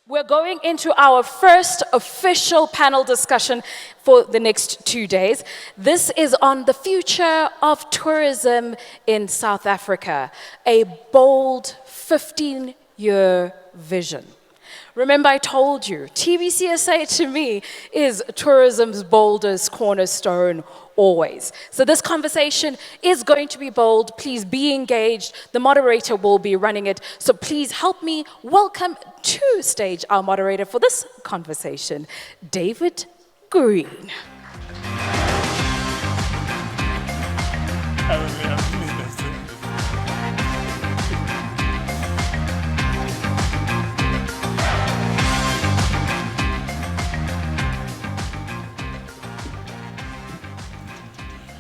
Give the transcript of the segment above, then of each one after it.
We're going into our first official panel discussion for the next 2 days. This is on the future of tourism in South Africa, a bold 15-year vision. Remember, I told you, TBCSA to me is tourism's boldest cornerstone always. So this conversation is going to be bold. Please be engaged. The moderator will be running it. So please help me welcome to stage our moderator for this conversation, David Green.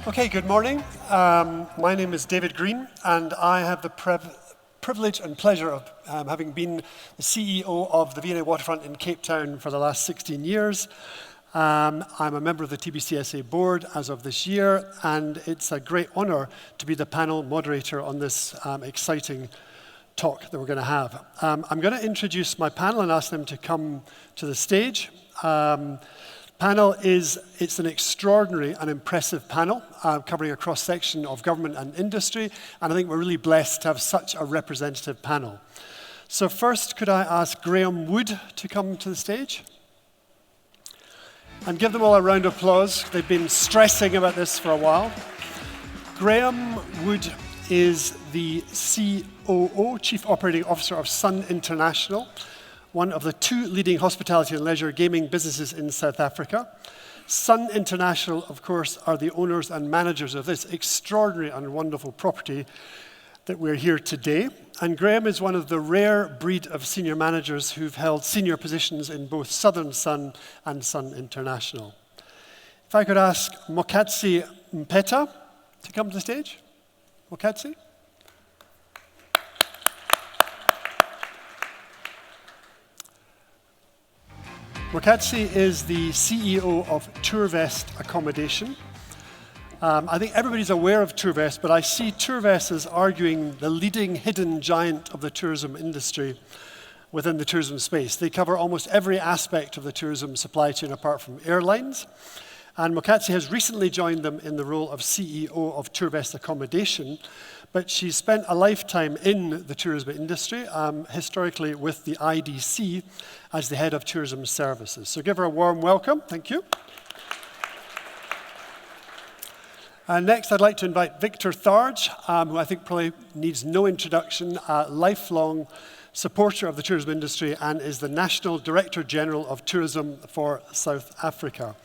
Okay, good morning. My name is David Green, and I have the privilege and pleasure of having been the CEO of the V&A Waterfront in Cape Town for the last 16 years. I'm a member of the TBCSA board as of this year, and it's a great honor to be the panel moderator on this exciting talk that we're going to have. I'm going to introduce my panel and ask them to come to the stage. Panel it's an extraordinary and impressive panel covering a cross-section of government and industry, and I think we're really blessed to have such a representative panel. So first, could I ask Graham Wood to come to the stage? And give them all a round of applause. They've been stressing about this for a while. Graham Wood is the COO, Chief Operating Officer of Sun International, one of the two leading hospitality and leisure gaming businesses in South Africa. Sun International, of course, are the owners and managers of this extraordinary and wonderful property that we're here today. And Graham is one of the rare breed of senior managers who've held senior positions in both Southern Sun and Sun International. If I could ask Moseketsi Mpeta to come to the stage. Moseketsi. Moseketsi is the CEO of Tourvest Accommodation. I think everybody's aware of Tourvest, but I see Tourvest as arguing the leading hidden giant of the tourism industry within the tourism space. They cover almost every aspect of the tourism supply chain apart from airlines. And Moseketsi has recently joined them in the role of CEO of Tourvest Accommodation, but she's spent a lifetime in the tourism industry, historically with the IDC as the head of tourism services. So give her a warm welcome. Thank you. Next, I'd like to invite Victor Tharage, who I think probably needs no introduction, a lifelong supporter of the tourism industry and is the National Director General of Tourism for South Africa.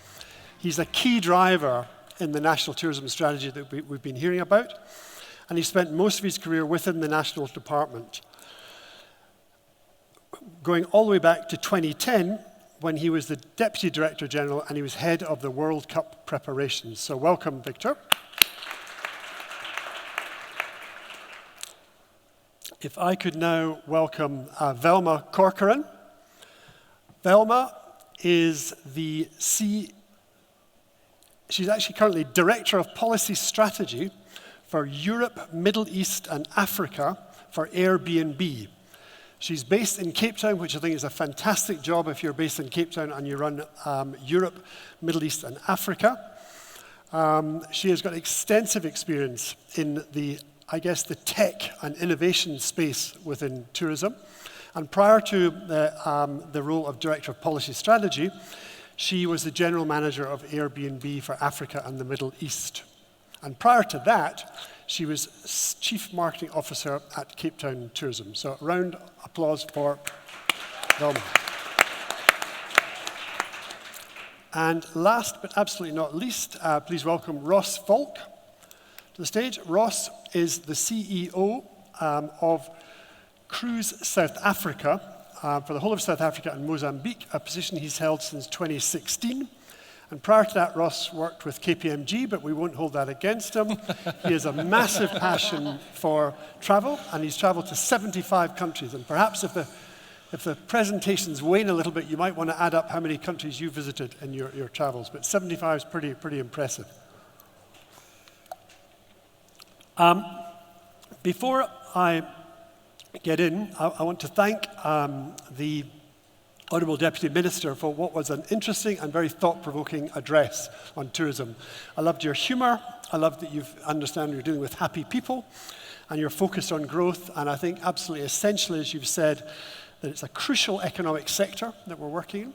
He's a key driver in the national tourism strategy that we've been hearing about, and he spent most of his career within the national department, going all the way back to 2010 when he was the Deputy Director General and he was head of the World Cup preparations. So welcome, Victor. If I could now welcome Velma Corcoran. Velma is she's actually currently Director of Policy Strategy for Europe, Middle East, and Africa for Airbnb. She's based in Cape Town, which I think is a fantastic job if you're based in Cape Town and you run Europe, Middle East, and Africa. She has got extensive experience in the tech and innovation space within tourism. And prior to the role of Director of Policy Strategy, she was the General Manager of Airbnb for Africa and the Middle East. And prior to that, she was Chief Marketing Officer at Cape Town Tourism. So a round of applause for Velma. And last but absolutely not least, please welcome Ross Volk to the stage. Ross is the CEO of Cruise South Africa for the whole of South Africa and Mozambique, a position he's held since 2016. And prior to that, Ross worked with KPMG, but we won't hold that against him. He has a massive passion for travel, and he's traveled to 75 countries. And perhaps if the presentations wane a little bit, you might want to add up how many countries you visited in your travels. But 75 is pretty impressive. Before I get in, I want to thank the Honourable Deputy Minister, for what was an interesting and very thought-provoking address on tourism. I loved your humour. I loved that you understand you're dealing with happy people and you're focused on growth. And I think absolutely essentially, as you've said, that it's a crucial economic sector that we're working in,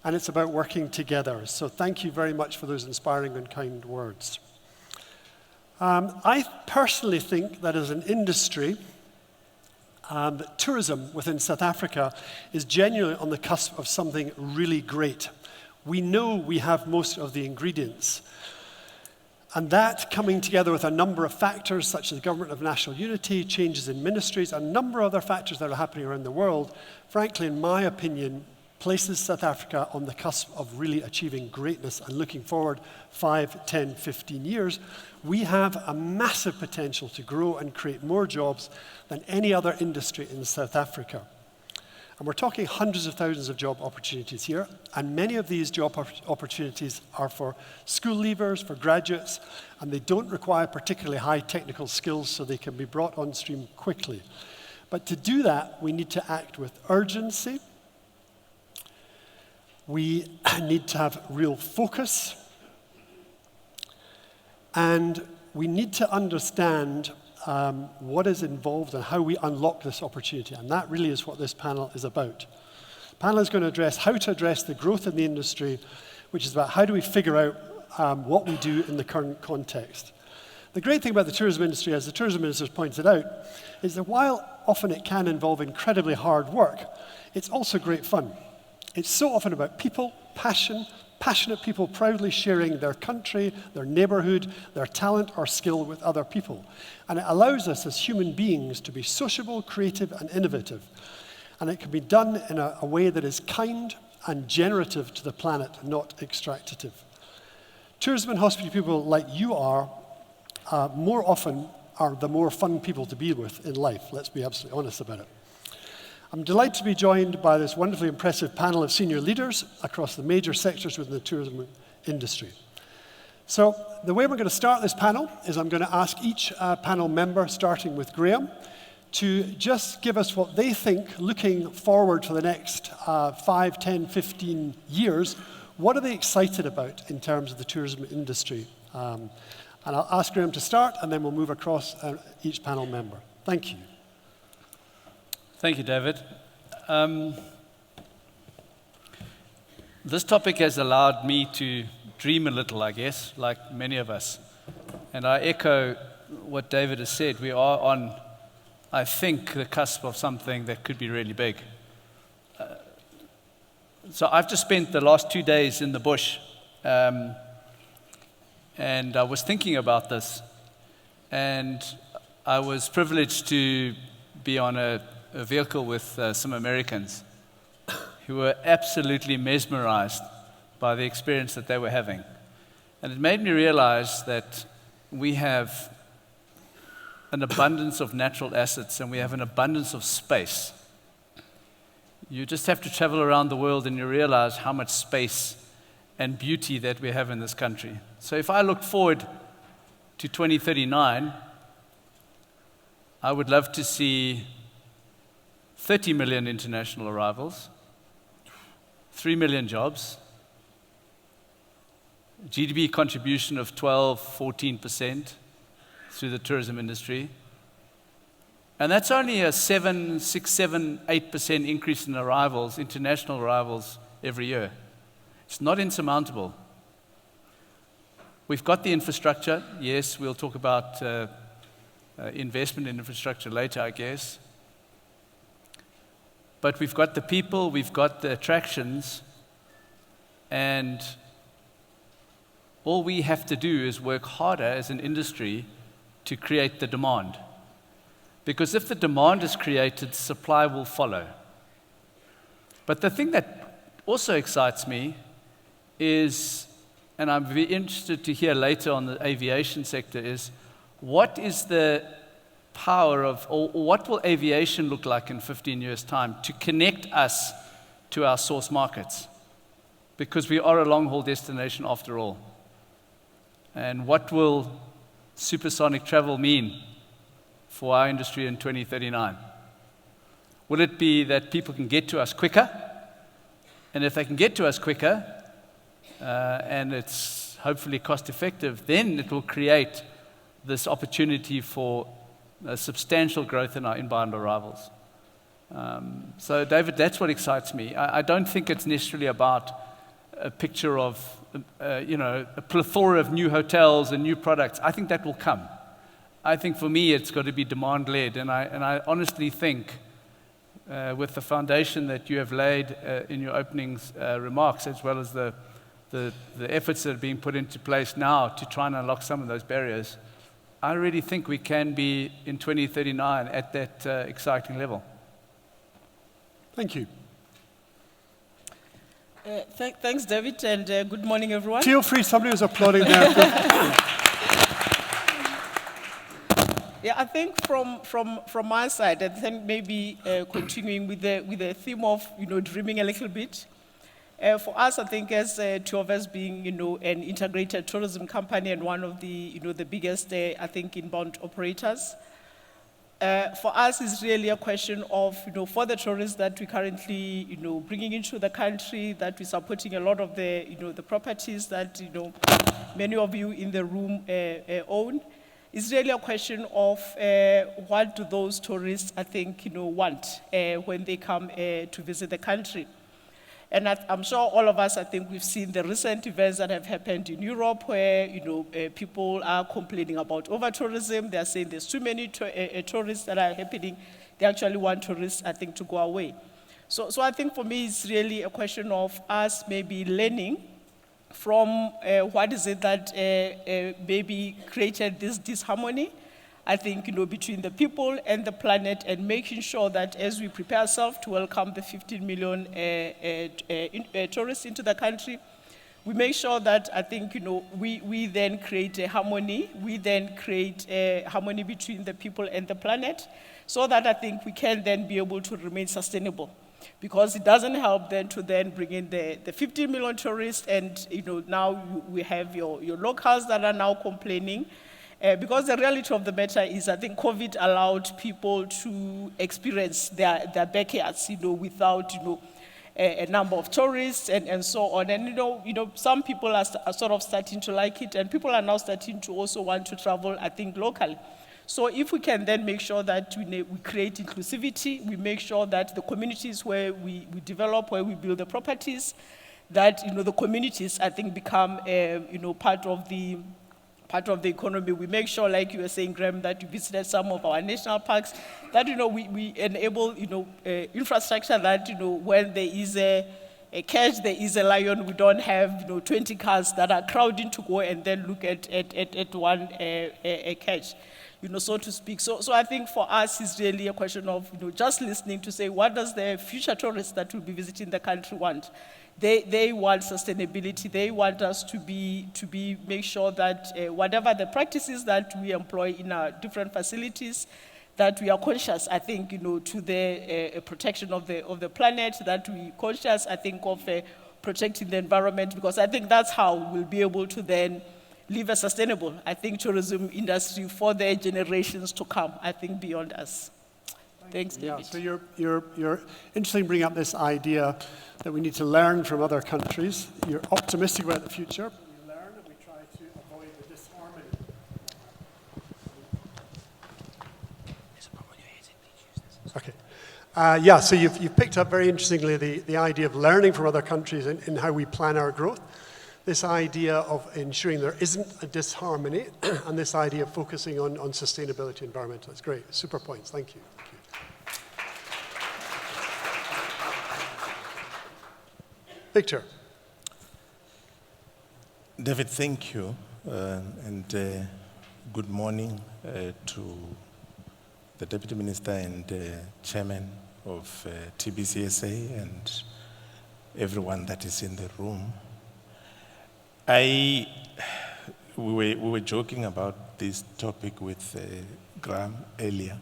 and it's about working together. So thank you very much for those inspiring and kind words. I personally think that as an industry, that tourism within South Africa is genuinely on the cusp of something really great. We know we have most of the ingredients. And that coming together with a number of factors such as government of national unity, changes in ministries, a number of other factors that are happening around the world, frankly, in my opinion, places South Africa on the cusp of really achieving greatness and looking forward 5, 10, 15 years. We have a massive potential to grow and create more jobs than any other industry in South Africa. And we're talking hundreds of thousands of job opportunities here, and many of these job opportunities are for school leavers, for graduates, and they don't require particularly high technical skills, so they can be brought on stream quickly. But to do that, we need to act with urgency. We need to have real focus, and we need to understand what is involved and how we unlock this opportunity. And that really is what this panel is about. The panel is going to address how to address the growth in the industry, which is about how do we figure out what we do in the current context. The great thing about the tourism industry, as the tourism minister pointed out, is that while often it can involve incredibly hard work, it's also great fun. It's so often about people, passionate people proudly sharing their country, their neighbourhood, their talent or skill with other people. And it allows us as human beings to be sociable, creative and innovative. And it can be done in a way that is kind and generative to the planet, not extractive. Tourism and hospitality people like you are more often are the more fun people to be with in life. Let's be absolutely honest about it. I'm delighted to be joined by this wonderfully impressive panel of senior leaders across the major sectors within the tourism industry. So the way we're going to start this panel is I'm going to ask each panel member, starting with Graham, to just give us what they think, looking forward for the next 5, 10, 15 years, what are they excited about in terms of the tourism industry? And I'll ask Graham to start, and then we'll move across each panel member. Thank you. Thank you, David. This topic has allowed me to dream a little, I guess, like many of us. And I echo what David has said. We are on, I think, the cusp of something that could be really big. So I've just spent the last 2 days in the bush, and I was thinking about this. And I was privileged to be on a vehicle with some Americans who were absolutely mesmerized by the experience that they were having. And it made me realize that we have an abundance of natural assets and we have an abundance of space. You just have to travel around the world and you realize how much space and beauty that we have in this country. So if I look forward to 2039, I would love to see 30 million international arrivals, 3 million jobs, GDP contribution of 12, 14% through the tourism industry. And that's only a 7, 6, 7, 8% increase in arrivals, international arrivals every year. It's not insurmountable. We've got the infrastructure. Yes, we'll talk about investment in infrastructure later, I guess. But we've got the people, we've got the attractions, and all we have to do is work harder as an industry to create the demand. Because if the demand is created, supply will follow. But the thing that also excites me is, and I'm very interested to hear later on the aviation sector, is what is the power of, or what will aviation look like in 15 years' time to connect us to our source markets? Because we are a long-haul destination after all. And what will supersonic travel mean for our industry in 2039? Will it be that people can get to us quicker? And if they can get to us quicker, and it's hopefully cost effective, then it will create this opportunity for substantial growth in our inbound arrivals. So David, that's what excites me. I don't think it's necessarily about a picture of, a plethora of new hotels and new products. I think that will come. I think for me it's got to be demand-led, and I honestly think with the foundation that you have laid in your opening remarks, as well as the efforts that are being put into place now to try and unlock some of those barriers, I really think we can be in 2039 at that exciting level. Thank you. Thanks, David, and good morning, everyone. Feel free, somebody was applauding there. Yeah, I think from my side, I think maybe continuing with the theme of dreaming a little bit. For us, I think as Tourvest being an integrated tourism company and one of the the biggest I think inbound operators, for us is really a question of for the tourists that we currently bringing into the country, that we're supporting a lot of the the properties that many of you in the room own. It's really a question of what do those tourists, I think, want when they come to visit the country. And I'm sure all of us, I think we've seen the recent events that have happened in Europe where, people are complaining about over-tourism. They're saying there's too many tourists that are happening. They actually want tourists, I think, to go away. So I think for me, it's really a question of us maybe learning from what is it that maybe created this disharmony, I think, between the people and the planet, and making sure that as we prepare ourselves to welcome the 15 million tourists into the country, we make sure that, I think, we then create a harmony. We then create a harmony between the people and the planet, so that I think we can then be able to remain sustainable. Because it doesn't help then to then bring in the 15 million tourists, and now we have your locals that are now complaining. Because the reality of the matter is, I think COVID allowed people to experience their backyards, without a number of tourists and so on. And some people are sort of starting to like it, and people are now starting to also want to travel, I think, locally. So if we can then make sure that we create inclusivity, we make sure that the communities where we develop, where we build the properties, that the communities, I think, become part of the economy. We make sure, like you were saying, Graham, that you visited some of our national parks, that we enable infrastructure that when there is a catch, there is a lion, we don't have 20 cars that are crowding to go and then look at one catch. So to speak. So I think for us it's really a question of just listening to say, what does the future tourists that will be visiting the country want? They want sustainability. They want us to make sure that whatever the practices that we employ in our different facilities, that we are conscious, I think, to the protection of the planet, that we conscious, I think, of protecting the environment, because I think that's how we'll be able to then live a sustainable, I think, tourism industry for the generations to come, I think, beyond us. Thanks, David. Yeah, so you're interesting to bring up this idea that we need to learn from other countries. You're optimistic about the future. We learn and we try to avoid the disharmony. Okay. So you've picked up very interestingly the idea of learning from other countries in how we plan our growth. This idea of ensuring there isn't a disharmony, and this idea of focusing on sustainability, environmental. That's great. Super points. Thank you. Victor. David, thank you, and good morning to the Deputy Minister and Chairman of TBCSA and everyone that is in the room. We were joking about this topic with Graham earlier.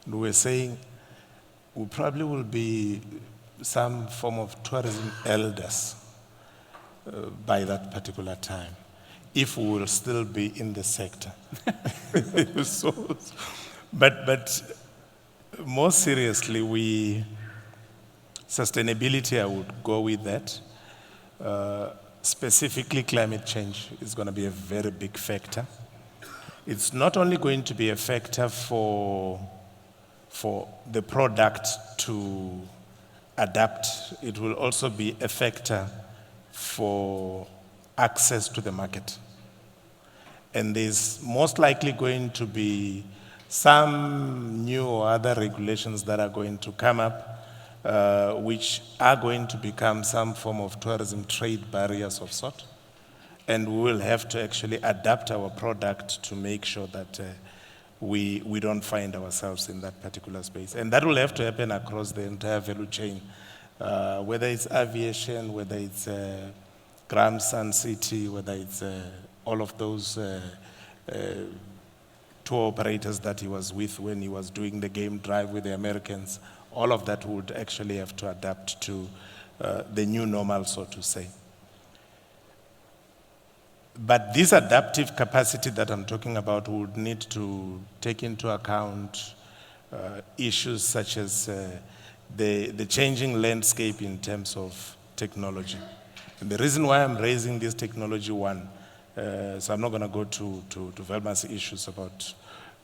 We were saying we probably will be some form of tourism elders by that particular time, if we will still be in the sector. But more seriously, Sustainability, I would go with that. Specifically, climate change is going to be a very big factor. It's not only going to be a factor for the product to adapt, it will also be a factor for access to the market. And there's most likely going to be some new or other regulations that are going to come up, which are going to become some form of tourism trade barriers of sort. And we will have to actually adapt our product to make sure that we don't find ourselves in that particular space. And that will have to happen across the entire value chain, whether it's aviation, whether it's Gram Sun City, whether it's all of those tour operators that he was with when he was doing the game drive with the Americans. All of that would actually have to adapt to the new normal, so to say. But this adaptive capacity that I'm talking about would need to take into account issues such as the changing landscape in terms of technology. And the reason why I'm raising this technology one, so I'm not going to go to Velma's issues about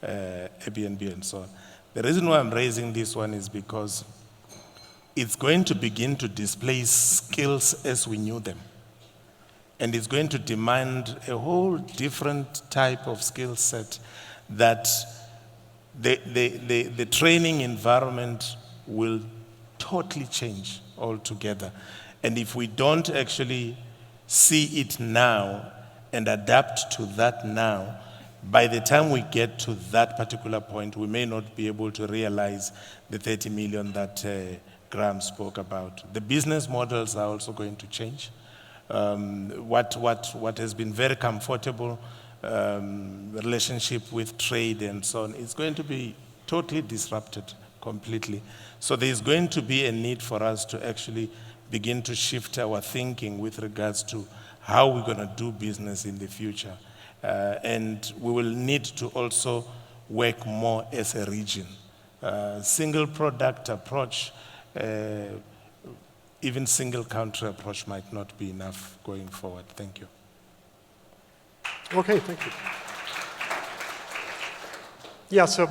Airbnb and so on. The reason why I'm raising this one is because it's going to begin to displace skills as we knew them. And it's going to demand a whole different type of skill set that the training environment will totally change altogether. And if we don't actually see it now and adapt to that now, by the time we get to that particular point, we may not be able to realize the 30 million that Graham spoke about. The business models are also going to change. What has been very comfortable relationship with trade and so on is going to be totally disrupted completely. So there's going to be a need for us to actually begin to shift our thinking with regards to how we're going to do business in the future. And we will need to also work more as a region. Single product approach, even single country approach might not be enough going forward. Thank you. Okay, thank you. Yeah, so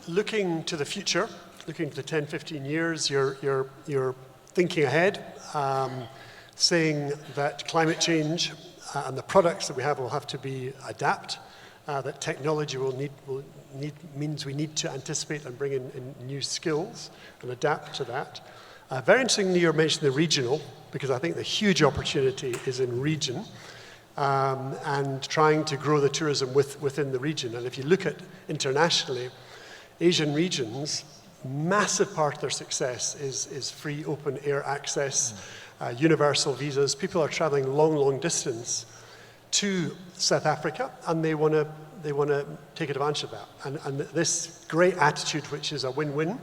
looking to the future, looking to the 10, 15 years, you're thinking ahead, saying that climate change and the products that we have will have to be adapt, that technology means we need to anticipate and bring in new skills and adapt to that. Very interestingly, you mentioned the regional, because I think the huge opportunity is in region and trying to grow the tourism within the region. And if you look at internationally, Asian regions, massive part of their success is free open air access, universal visas. People are traveling long distance to South Africa, and they want to take advantage of that. And this great attitude, which is a win-win,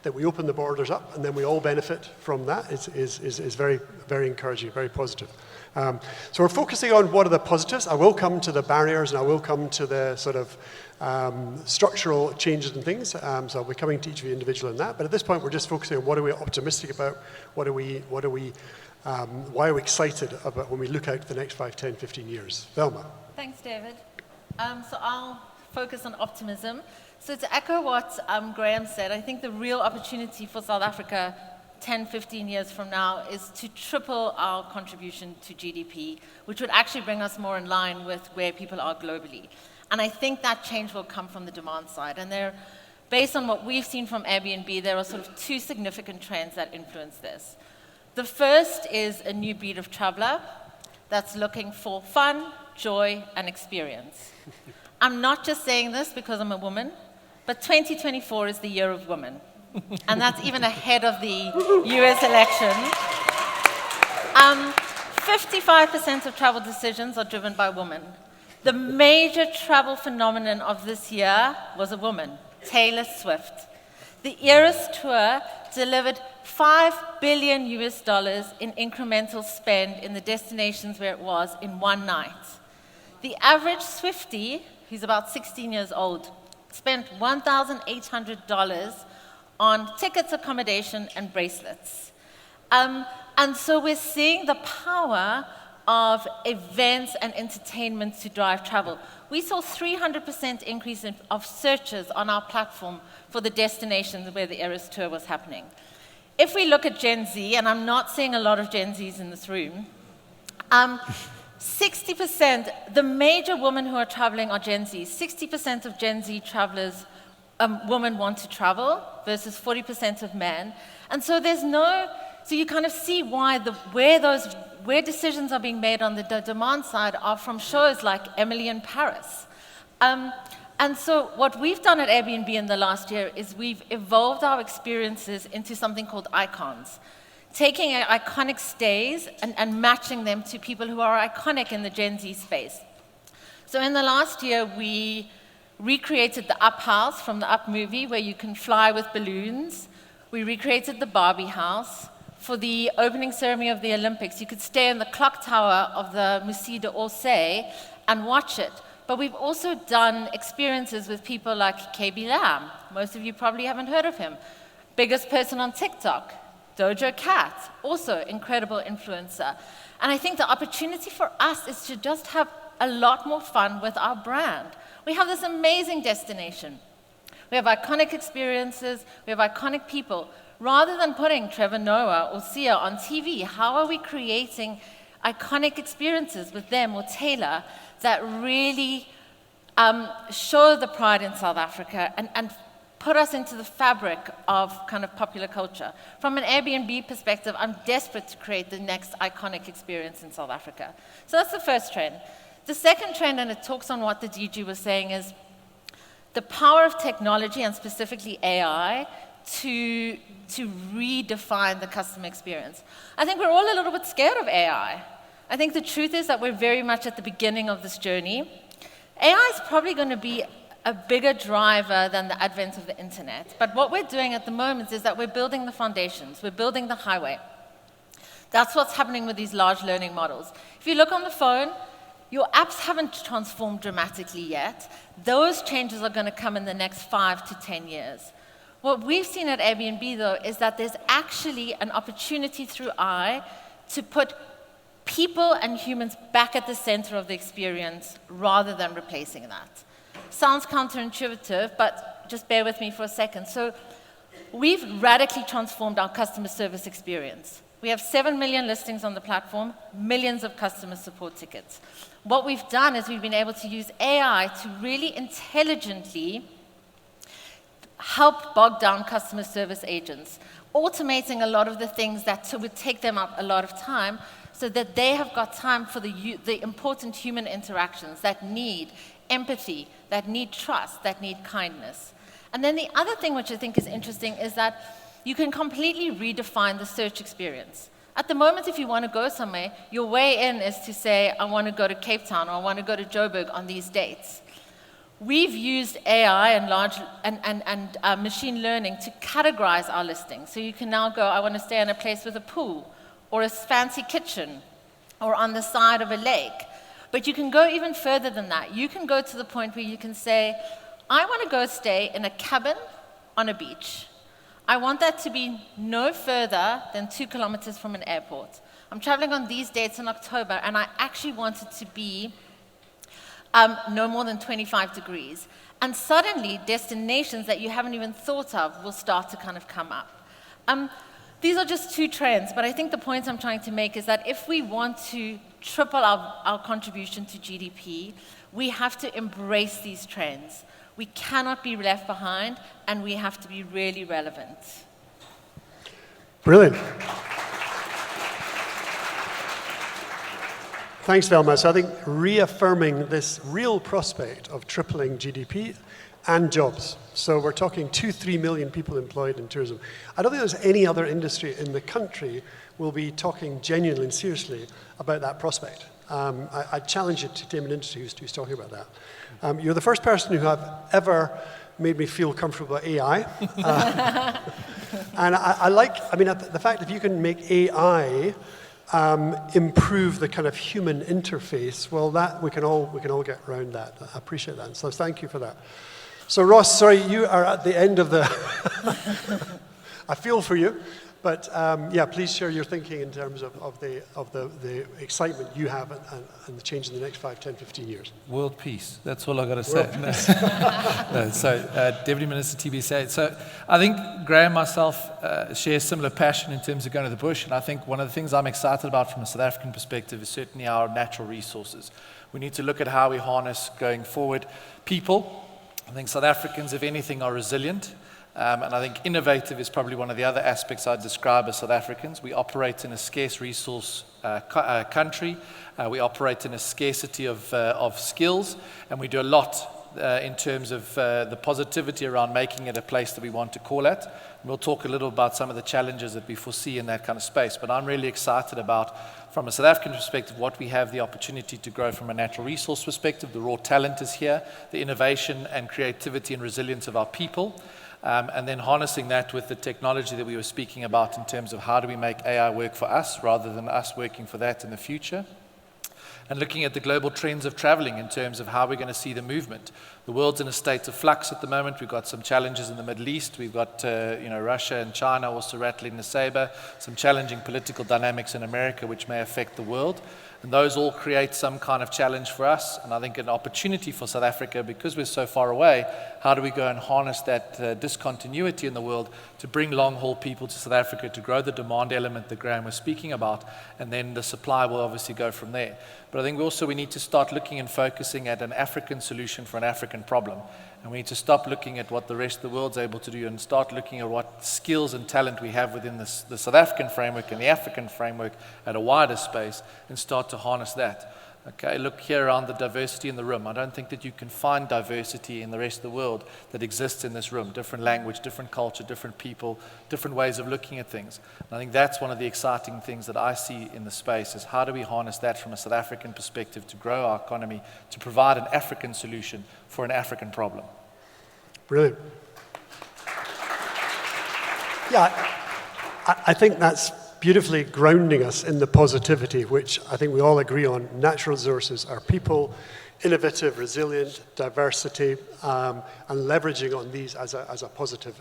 that we open the borders up and then we all benefit from that is very, very encouraging, very positive. So we're focusing on what are the positives. I will come to the barriers and I will come to the sort of structural changes and things. So I'll be coming to each of you individually on that. But at this point, we're just focusing on what are we optimistic about, why are we excited about when we look out for the next 5, 10, 15 years. Velma. Thanks, David. So I'll focus on optimism. So to echo what Graham said, I think the real opportunity for South Africa 10, 15 years from now is to triple our contribution to GDP, which would actually bring us more in line with where people are globally. And I think that change will come from the demand side. And based on what we've seen from Airbnb, there are sort of two significant trends that influence this. The first is a new breed of traveler that's looking for fun, joy, and experience. I'm not just saying this because I'm a woman, but 2024 is the year of women. And that's even ahead of the US election. 55% of travel decisions are driven by women. The major travel phenomenon of this year was a woman, Taylor Swift. The Eras Tour delivered $5 billion in incremental spend in the destinations where it was in one night. The average Swiftie, who's about 16 years old, spent $1,800 on tickets, accommodation, and bracelets. And so we're seeing the power of events and entertainment to drive travel. We saw 300% increase of searches on our platform for the destinations where the Eras Tour was happening. If we look at Gen Z, and I'm not seeing a lot of Gen Zs in this room, 60%, the major women who are traveling are Gen Z. 60% of Gen Z travelers, women want to travel versus 40% of men. And so so you kind of see why where decisions are being made on the demand side are from shows like Emily in Paris. And so what we've done at Airbnb in the last year is we've evolved our experiences into something called icons, taking iconic stays and matching them to people who are iconic in the Gen Z space. So in the last year, we recreated the Up house from the Up movie, where you can fly with balloons. We recreated the Barbie house. For the opening ceremony of the Olympics, you could stay in the clock tower of the Musée d'Orsay and watch it. But we've also done experiences with people like KB Lamb. Most of you probably haven't heard of him. Biggest person on TikTok. Doja Cat, also incredible influencer. And I think the opportunity for us is to just have a lot more fun with our brand. We have this amazing destination. We have iconic experiences, we have iconic people. Rather than putting Trevor Noah or Sia on TV, how are we creating iconic experiences with them or Taylor that really show the pride in South Africa and put us into the fabric of kind of popular culture? From an Airbnb perspective, I'm desperate to create the next iconic experience in South Africa. So that's the first trend. The second trend, and it talks on what the DG was saying, is the power of technology, and specifically AI, to redefine the customer experience. I think we're all a little bit scared of AI. I think the truth is that we're very much at the beginning of this journey. AI is probably going to be a bigger driver than the advent of the internet. But what we're doing at the moment is that we're building the foundations. We're building the highway. That's what's happening with these large learning models. If you look on the phone, your apps haven't transformed dramatically yet. Those changes are going to come in the next 5 to 10 years. What we've seen at Airbnb, though, is that there's actually an opportunity through AI to put people and humans back at the center of the experience rather than replacing that. Sounds counterintuitive, but just bear with me for a second. So we've radically transformed our customer service experience. We have 7 million listings on the platform, millions of customer support tickets. What we've done is we've been able to use AI to really intelligently help bog down customer service agents, automating a lot of the things that would take them up a lot of time so that they have got time for the important human interactions that need empathy, that need trust, that need kindness. And then the other thing which I think is interesting is that you can completely redefine the search experience. At the moment, if you want to go somewhere, your way in is to say, I want to go to Cape Town or I want to go to Joburg on these dates. We've used AI and machine learning to categorize our listings. So you can now go, I want to stay in a place with a pool or a fancy kitchen or on the side of a lake. But you can go even further than that. You can go to the point where you can say, I want to go stay in a cabin on a beach. I want that to be no further than 2 kilometers from an airport. I'm traveling on these dates in October, and I actually want it to be no more than 25 degrees. And suddenly, destinations that you haven't even thought of will start to kind of come up. These are just 2 trends, but I think the point I'm trying to make is that if we want to triple our contribution to GDP, we have to embrace these trends. We cannot be left behind, and we have to be really relevant. Brilliant. Thanks, Velma. So I think reaffirming this real prospect of tripling GDP and jobs. So we're talking 2-3 million people employed in tourism. I don't think there's any other industry in the country will be talking genuinely and seriously about that prospect. I challenge you to name an industry who's talking about that. You're the first person who have ever made me feel comfortable about AI. And I like the fact if you can make AI improve the kind of human interface, well, that we can all get around that. I appreciate that. So thank you for that. So Ross, sorry, you are at the end of the. I feel for you. But yeah, please share your thinking in terms of the excitement you have and the change in the next 5, 10, 15 years. World peace. That's all I got to say. Deputy Minister TBCSA. So I think Graham and myself share similar passion in terms of going to the bush. And I think one of the things I'm excited about from a South African perspective is certainly our natural resources. We need to look at how we harness going forward people. I think South Africans, if anything, are resilient. And I think innovative is probably one of the other aspects I'd describe as South Africans. We operate in a scarce resource country. We operate in a scarcity of skills, and we do a lot in terms of the positivity around making it a place that we want to call at. And we'll talk a little about some of the challenges that we foresee in that kind of space. But I'm really excited about, from a South African perspective, what we have the opportunity to grow from a natural resource perspective. The raw talent is here, the innovation and creativity and resilience of our people. And then harnessing that with the technology that we were speaking about in terms of how do we make AI work for us rather than us working for that in the future. And looking at the global trends of traveling in terms of how we're going to see the movement. The world's in a state of flux at the moment. We've got some challenges in the Middle East. We've got Russia and China also rattling the saber. Some challenging political dynamics in America which may affect the world. And those all create some kind of challenge for us, and I think an opportunity for South Africa, because we're so far away. How do we go and harness that discontinuity in the world to bring long-haul people to South Africa, to grow the demand element that Graham was speaking about, and then the supply will obviously go from there. But I think also we need to start looking and focusing at an African solution for an African problem. And we need to stop looking at what the rest of the world's able to do and start looking at what skills and talent we have within the South African framework and the African framework at a wider space and start to harness that. Okay, look here around the diversity in the room. I don't think that you can find diversity in the rest of the world that exists in this room. Different language, different culture, different people, different ways of looking at things. And I think that's one of the exciting things that I see in the space is how do we harness that from a South African perspective to grow our economy, to provide an African solution for an African problem. Brilliant. Yeah, I think that's beautifully grounding us in the positivity, which I think we all agree on. Natural resources are people, innovative, resilient, diversity, and leveraging on these as a positive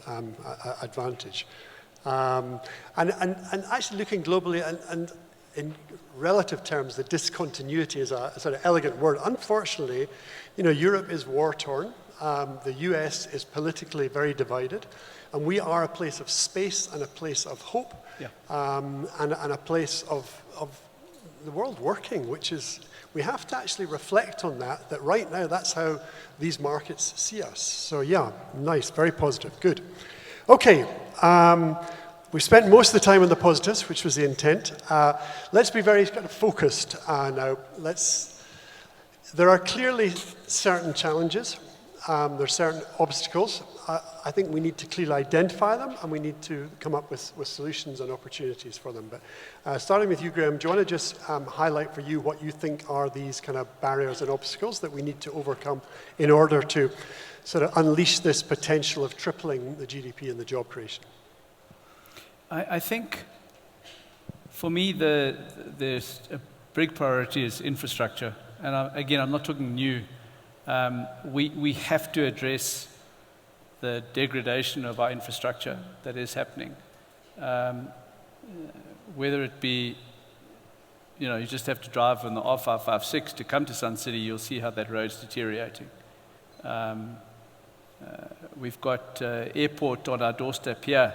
advantage. And actually looking globally and in relative terms, the discontinuity is a sort of elegant word. Unfortunately, Europe is war-torn. The US is politically very divided. And we are a place of space and a place of hope. Yeah. And a place of the world working, which is, we have to actually reflect on that right now that's how these markets see us. So yeah, nice, very positive, good. Okay, we spent most of the time on the positives, which was the intent. Let's be very kind of focused now. There are clearly certain challenges. There are certain obstacles. I think we need to clearly identify them and we need to come up with solutions and opportunities for them. But starting with you, Graham, do you want to just highlight for you what you think are these kind of barriers and obstacles that we need to overcome in order to sort of unleash this potential of tripling the GDP and the job creation? I think for me there's a big priority is infrastructure. And again, I'm not talking new. We have to address the degradation of our infrastructure that is happening. Whether it be, you just have to drive on the R556 to come to Sun City, you'll see how that road's deteriorating. We've got airport on our doorstep here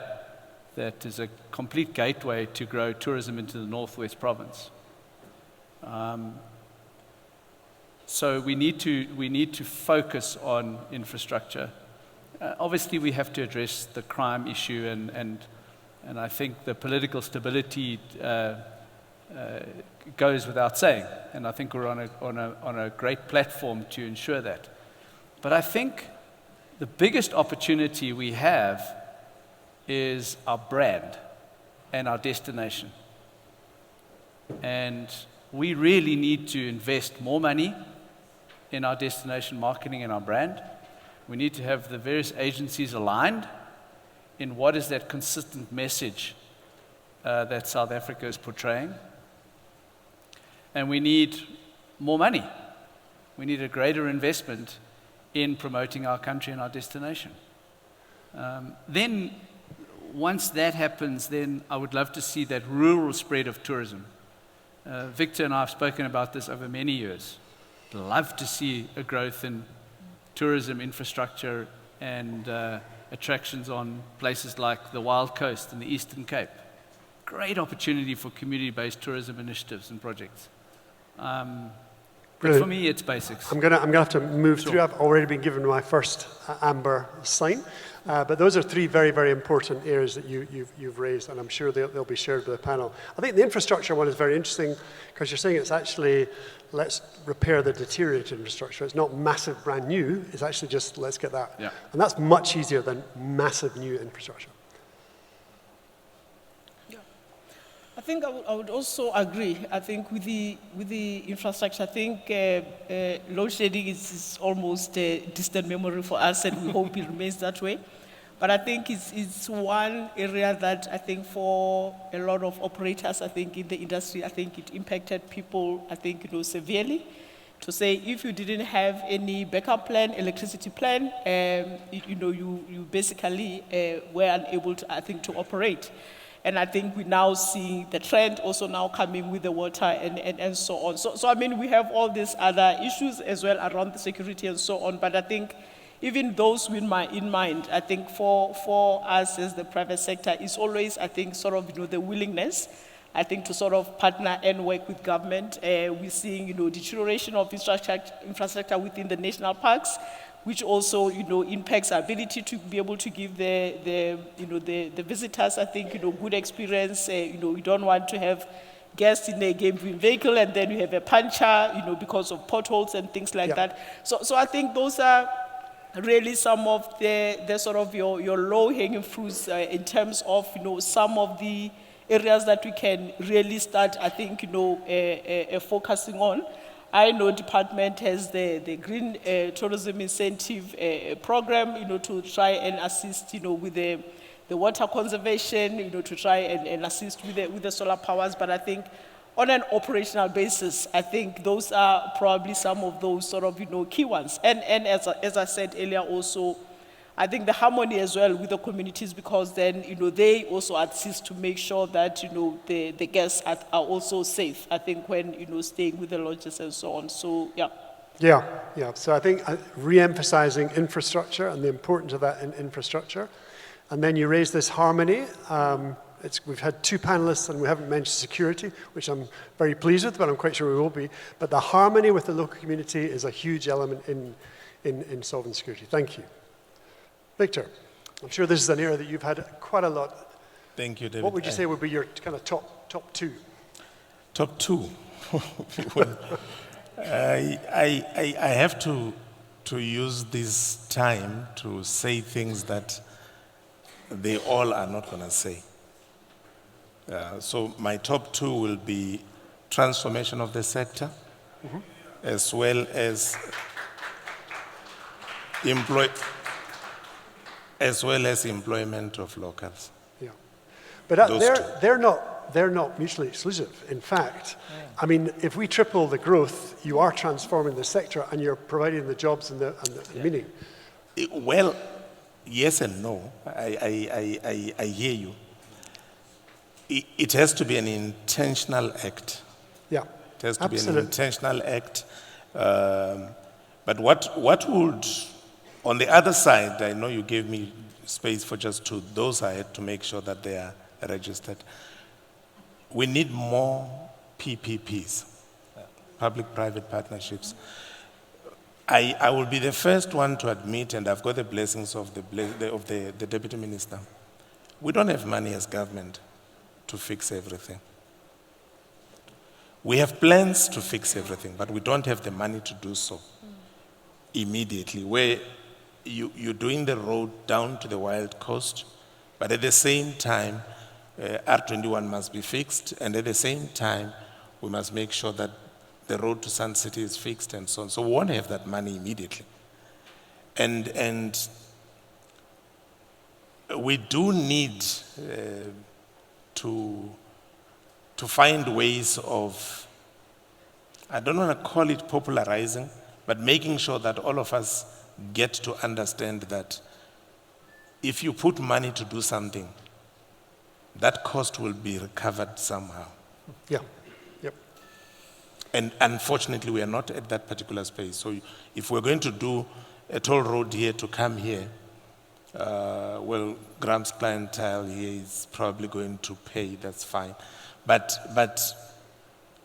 that is a complete gateway to grow tourism into the Northwest Province. So we need to focus on infrastructure. Obviously, we have to address the crime issue, and I think the political stability goes without saying. And I think we're on a great platform to ensure that. But I think the biggest opportunity we have is our brand and our destination. And we really need to invest more money in our destination marketing and our brand. We need to have the various agencies aligned in what is that consistent message that South Africa is portraying. And we need more money. We need a greater investment in promoting our country and our destination. Then once that happens, then I would love to see that rural spread of tourism. Victor and I have spoken about this over many years. Love to see a growth in tourism infrastructure and attractions on places like the Wild Coast and the Eastern Cape. Great opportunity for community-based tourism initiatives and projects. But for me, it's basics. I'm gonna have to move through. I've already been given my first amber sign. But those are three very, very important areas that you've raised, and I'm sure they'll be shared with the panel. I think the infrastructure one is very interesting because you're saying it's actually, let's repair the deteriorated infrastructure. It's not massive brand new, it's actually just, let's get that. Yeah. And that's much easier than massive new infrastructure. I think I would also agree. I think with the infrastructure, I think load shedding is almost a distant memory for us, and we hope it remains that way. But I think it's one area that I think for a lot of operators, I think in the industry, I think it impacted people, I think, severely. To say if you didn't have any backup plan, electricity plan, you basically were unable to, I think, to operate. And I think we now see the trend also now coming with the water and so on. So I mean, we have all these other issues as well around the security and so on. But I think even those in mind, I think for us as the private sector is always, I think, sort of, the willingness, I think, to sort of partner and work with government. We're seeing, deterioration of infrastructure within the national parks, which also, impacts our ability to be able to give the visitors, I think, good experience. You don't want to have guests in a game vehicle and then you have a puncture, because of potholes and things like that. So I think those are really some of the sort of your low-hanging fruits in terms of, some of the areas that we can really start, I think, focusing on. I know department has the Green Tourism Incentive Program, to try and assist, with the water conservation, to try and assist with the solar powers. But I think on an operational basis, I think those are probably some of those sort of, key ones. And as I said earlier also, I think the harmony as well with the communities, because then, they also assist to make sure that, the guests are also safe, I think, when, staying with the lodges and so on. So, yeah. Yeah. So I think re-emphasizing infrastructure and the importance of that in infrastructure. And then you raise this harmony. We've had two panelists and we haven't mentioned security, which I'm very pleased with, but I'm quite sure we will be. But the harmony with the local community is a huge element in solving security. Thank you. Victor, I'm sure this is an area that you've had quite a lot. Thank you, David. What would you say would be your kind of top two? Top two? Well, I have to use this time to say things that they all are not going to say. So my top two will be transformation of the sector, as well as employment of locals. Yeah, but they're not mutually exclusive. In fact, I mean, if we triple the growth, you are transforming the sector and you're providing the jobs and the meaning. Well, yes and no. I hear you. It has to be an intentional act. Yeah, it has to be an intentional act. But what would, on the other side, I know you gave me space for just two. Those I had to make sure that they are registered. We need more PPPs, public-private partnerships. I will be the first one to admit, and I've got the blessings of the Deputy Minister, we don't have money as government to fix everything. We have plans to fix everything, but we don't have the money to do so immediately, where you're doing the road down to the Wild Coast, but at the same time, R21 must be fixed, and at the same time, we must make sure that the road to Sun City is fixed and so on. So we won't have that money immediately. And we do need to find ways of, I don't want to call it popularizing, but making sure that all of us get to understand that if you put money to do something, that cost will be recovered somehow. Yeah. Yep. And unfortunately, we are not at that particular space. So if we're going to do a toll road here to come here, well, Graham's clientele here is probably going to pay, that's fine. But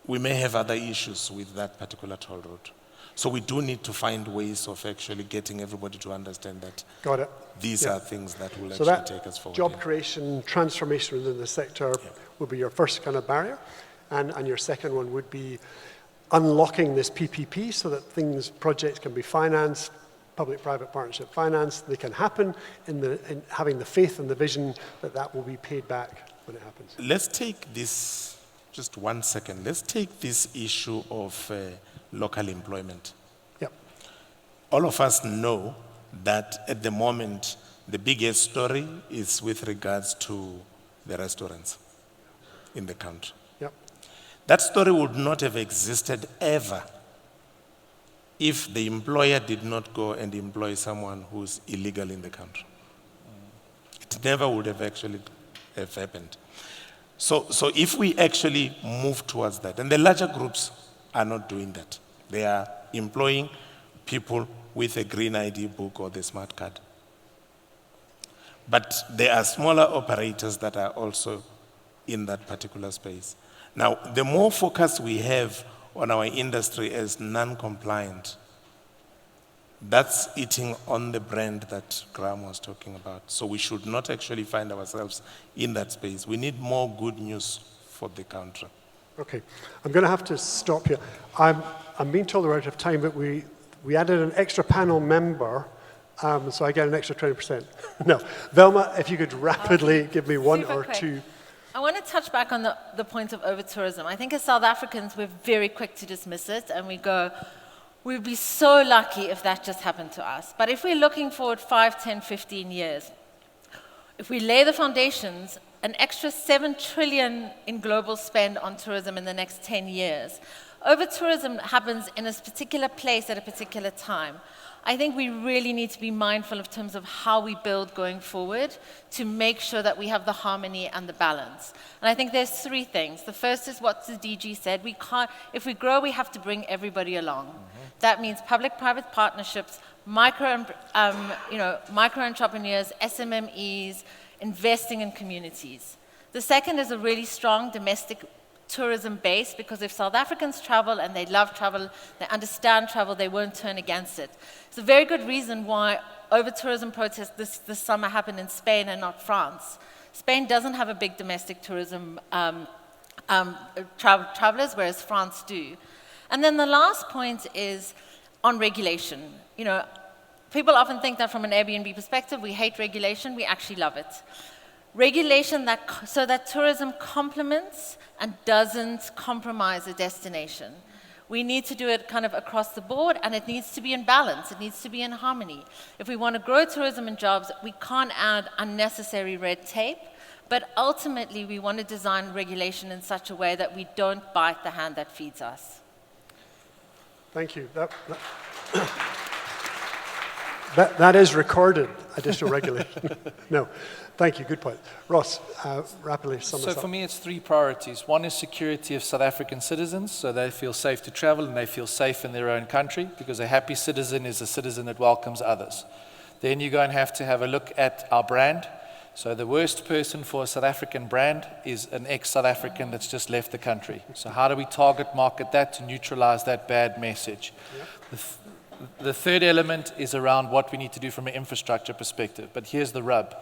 we may have other issues with that particular toll road. So we do need to find ways of actually getting everybody to understand that Got it. these Yeah. are things that will So actually that take us forward. job yeah. creation, transformation within the sector will be your first kind of barrier. And your second one would be unlocking this PPP so that projects can be financed, public-private partnership finance, they can happen in having the faith and the vision that will be paid back when it happens. Let's take this, just 1 second, let's take this issue of local employment. Yep. All of us know that at the moment, the biggest story is with regards to the restaurants in the country. Yep. That story would not have existed ever if the employer did not go and employ someone who's illegal in the country. It never would have actually have happened. So if we actually move towards that, and the larger groups are not doing that. They are employing people with a green ID book or the smart card. But there are smaller operators that are also in that particular space. Now, the more focus we have on our industry as non-compliant, that's eating on the brand that Graham was talking about. So we should not actually find ourselves in that space. We need more good news for the country. Okay, I'm going to have to stop here. I'm being told we're out of time, but we added an extra panel member, so I get an extra 20%. No, Velma, if you could rapidly give me one Super or quick. two. I want to touch back on the point of over-tourism. I think as South Africans, we're very quick to dismiss it, and we go, we'd be so lucky if that just happened to us. But if we're looking forward 5, 10, 15 years, if we lay the foundations, an extra 7 trillion in global spend on tourism in the next 10 years. Over-tourism happens in a particular place at a particular time. I think we really need to be mindful in terms of how we build going forward to make sure that we have the harmony and the balance. And I think there's 3 things. The first is what the DG said. If we grow, we have to bring everybody along. Mm-hmm. That means public-private partnerships, micro entrepreneurs, SMMEs, investing in communities. The second is a really strong domestic tourism base, because if South Africans travel and they love travel, they understand travel, they won't turn against it. It's a very good reason why over-tourism protests this summer happened in Spain and not France. Spain doesn't have a big domestic tourism travelers, whereas France do. And then the last point is on regulation. You know, people often think that from an Airbnb perspective, we hate regulation. We actually love it. Regulation so that tourism complements and doesn't compromise a destination. We need to do it kind of across the board, and it needs to be in balance. It needs to be in harmony. If we want to grow tourism and jobs, we can't add unnecessary red tape, but ultimately we want to design regulation in such a way that we don't bite the hand that feeds us. Thank you. That is recorded, additional regulation. No, thank you, good point. Ross, rapidly sum us up. So for me, it's 3 priorities. One is security of South African citizens, so they feel safe to travel and they feel safe in their own country, because a happy citizen is a citizen that welcomes others. Then you're going to have a look at our brand. So the worst person for a South African brand is an ex-South African that's just left the country. So how do we target market that to neutralize that bad message? Yep. The third element is around what we need to do from an infrastructure perspective. But here's the rub.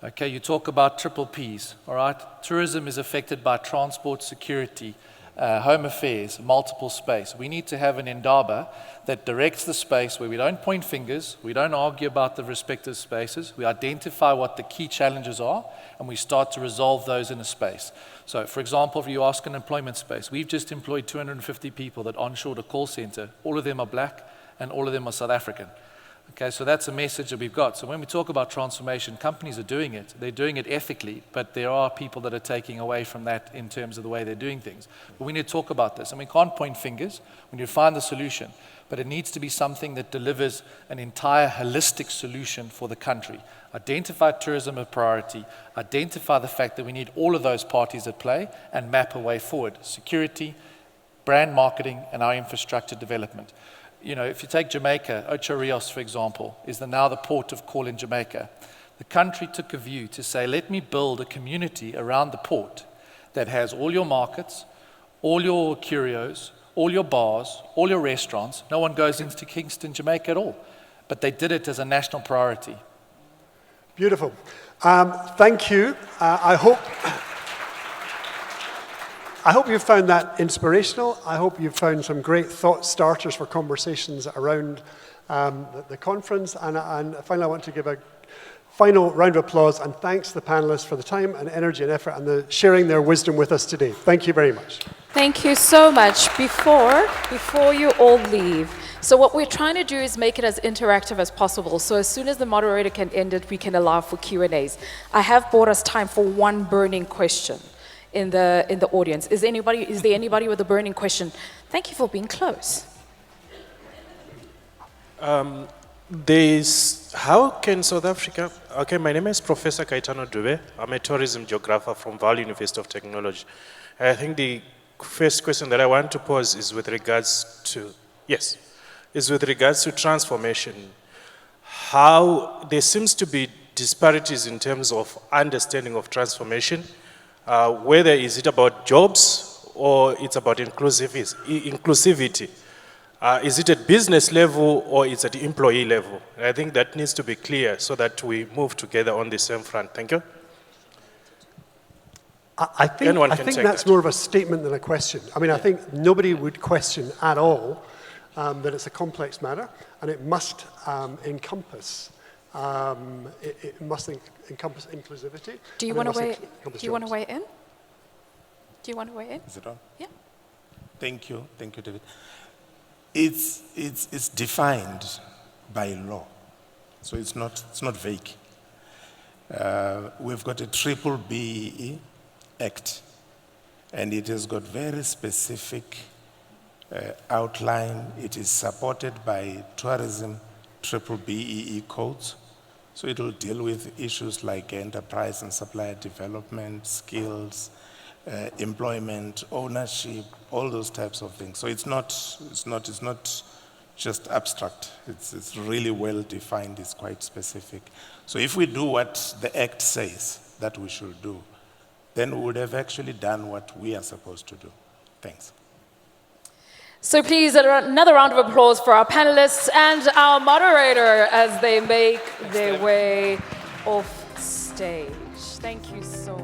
Okay, you talk about triple Ps, all right? Tourism is affected by transport, security, home affairs, multiple space. We need to have an indaba that directs the space where we don't point fingers, we don't argue about the respective spaces, we identify what the key challenges are, and we start to resolve those in a space. So, for example, if you ask an employment space, we've just employed 250 people that onshored a call center. All of them are black, and all of them are South African. Okay, so that's a message that we've got. So when we talk about transformation, companies are doing it. They're doing it ethically, but there are people that are taking away from that in terms of the way they're doing things. But we need to talk about this, and we can't point fingers. We need to find the solution, but it needs to be something that delivers an entire holistic solution for the country. Identify tourism as a priority, identify the fact that we need all of those parties at play, and map a way forward. Security, brand marketing, and our infrastructure development. You know, if you take Jamaica, Ocho Rios, for example, is now the port of call in Jamaica. The country took a view to say, let me build a community around the port that has all your markets, all your curios, all your bars, all your restaurants. No one goes into Kingston, Jamaica at all. But they did it as a national priority. Beautiful. Thank you. I hope you found that inspirational. I hope you found some great thought starters for conversations around the conference. And finally, I want to give a final round of applause and thanks to the panelists for the time and energy and effort and sharing their wisdom with us today. Thank you very much. Thank you so much. Before you all leave, so what we're trying to do is make it as interactive as possible. So as soon as the moderator can end it, we can allow for Q&As. I have bought us time for one burning question in the audience. Is there anybody with a burning question? Thank you for being close. How can South Africa, okay, my name is Professor Kaitano Dube. I'm a tourism geographer from Vaal University of Technology. I think the first question that I want to pose is with regards to, transformation. How there seems to be disparities in terms of understanding of transformation, whether is it about jobs or it's about inclusivity. Is it at business level or it's at employee level? And I think that needs to be clear so that we move together on the same front. Thank you. I think that's more of a statement than a question. I mean, I think nobody would question at all that it's a complex matter, and it must encompass inclusivity. Do you want to weigh in? Do you want to weigh in? Is it on? Yeah. Thank you, David. It's defined by law, so it's not vague. We've got a BBBE Act, and it has got very specific outline. It is supported by tourism BBBEE codes, so it will deal with issues like enterprise and supplier development, skills, employment, ownership, all those types of things. So it's not just abstract. It's really well defined. It's quite specific. So if we do what the Act says that we should do, then we would have actually done what we are supposed to do. Thanks. So please, another round of applause for our panelists and our moderator as they make their way off stage. Thank you so much.